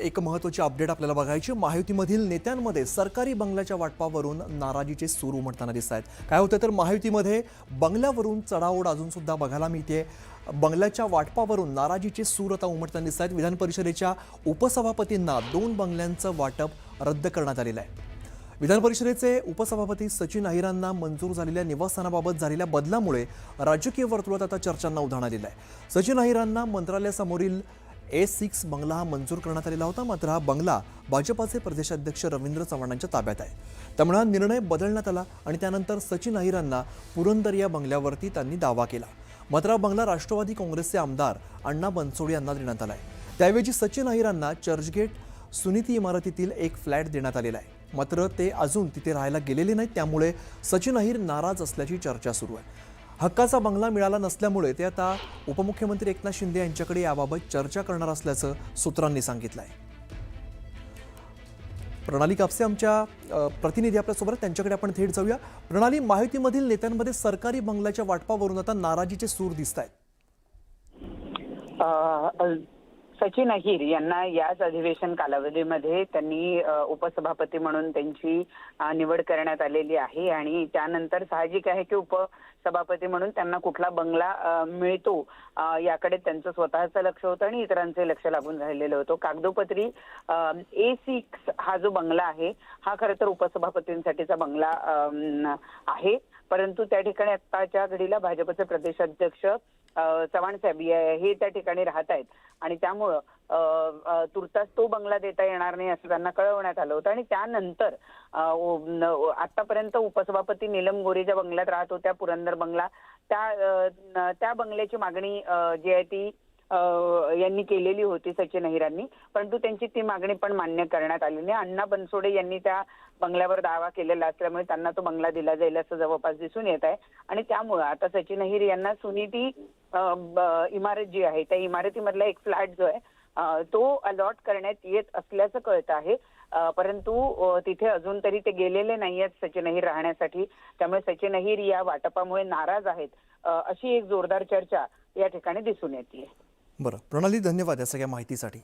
एक महत्त्वाची अपडेट आपल्याला बघायची। महायुतीमधील नेत्यांमध्ये सरकारी बंगल्याच्या वाटपावरून नाराजीचे सूर उमटताना दिसत आहेत। काय होतं तर महायुतीमध्ये बंगल्यावरून चढाओढ अजून सुद्धा बघायला मिळते। बंगल्याच्या वाटपावरून नाराजीचे सूर आता उमटताना दिसत आहेत। विधान परिषदेच्या उपसभापतींना 2 बंगल्यांचं वाटप रद्द करण्यात आलेलं आहे। विधान परिषदेचे उपसभापती सचिन अहिरांना मंजूर झालेल्या निवासस्थानाबाबत झालेल्या बदलामुळे राजकीय वर्तुळात आता चर्चांना उधाण आलेलं आहे। सचिन अहिरांना मंत्रालयासमोरील A6 बंगला हा मंजूर करण्यात आलेला होता, मात्र हा बंगला भाजपाचे प्रदेशाध्यक्ष रवींद्र चव्हाणांच्या ताब्यात आहे। त्यामुळे हा निर्णय बदलण्यात आला आणि त्यानंतर सचिन अहिरांना पुरंदर या बंगल्यावरती त्यांनी दावा केला। मात्र हा बंगला राष्ट्रवादी काँग्रेसचे आमदार अण्णा बनसोडे यांना देण्यात आला आहे। त्याऐवजी सचिन अहिरांना चर्चगेट सुनीती इमारतीतील एक फ्लॅट देण्यात आलेला आहे। मात्र ते अजून तिथे राहायला गेलेले नाहीत, त्यामुळे सचिन अहिर नाराज असल्याची चर्चा सुरू आहे। हक्काचा बंगला मिळाला नसल्यामुळे ते आता उपमुख्यमंत्री एकनाथ शिंदे यांच्याकडे याबाबत चर्चा करणार असल्याचं सूत्रांनी सांगितलं आहे। प्रणाली कापसे आमच्या प्रतिनिधी आपल्यासोबत, त्यांच्याकडे आपण थेट जाऊया। प्रणाली, महायुतीमधील नेत्यांमध्ये सरकारी बंगल्याच्या वाटपावरून आता नाराजीचे सूर दिसत आहेत। सचिन अहिर यांना याच अधिवेशन कालावधीमध्ये त्यांनी उपसभापती म्हणून त्यांची निवड करण्यात आलेली आहे आणि त्यानंतर साहजिक आहे की उपसभापती म्हणून त्यांना कुठला बंगला मिळतो याकडे त्यांचं स्वतःचं लक्ष होतं आणि इतरांचे लक्ष लागून राहिलेलं होतं। कागदोपत्री A6 हा जो बंगला आहे हा खरं तर उपसभापतींसाठीचा बंगला आहे, परंतु त्या ठिकाणी आताच्या घडीला भाजपचे प्रदेशाध्यक्ष चव्हाण साहेब हे त्या ठिकाणी राहत आहेत आणि त्यामुळं तुर्तास तो बंगला देता येणार नाही असं त्यांना कळवण्यात आलं होतं। आणि त्यानंतर आतापर्यंत उपसभापती नीलम गोरे ज्या बंगल्यात राहत होत्या, पुरंदर बंगला, त्या बंगल्याची मागणी जी आहे ती यांनी केलेली होती सचिन अहिरांनी, परंतु त्यांची ती मागणी पण मान्य करण्यात आली नाही। अण्णा बनसोडे यांनी त्या बंगल्यावर दावा केलेला असल्यामुळे त्यांना तो बंगला दिला जाईल असं जवळपास दिसून येत आहे। आणि त्यामुळे आता सचिन अहिर यांना सुनीती इमारत जी आहे त्या इमारतीमधला एक फ्लॅट जो आहे तो अलॉट करण्यात येत असल्याचं कळतं आहे, परंतु तिथे अजून तरी ते गेलेले नाहीयेत सचिन अहिर राहण्यासाठी। त्यामुळे सचिन अहिर या वाटपामुळे नाराज आहेत अशी एक जोरदार चर्चा या ठिकाणी दिसून येते। बरं प्रणाली, धन्यवाद या सगळ्या माहितीसाठी।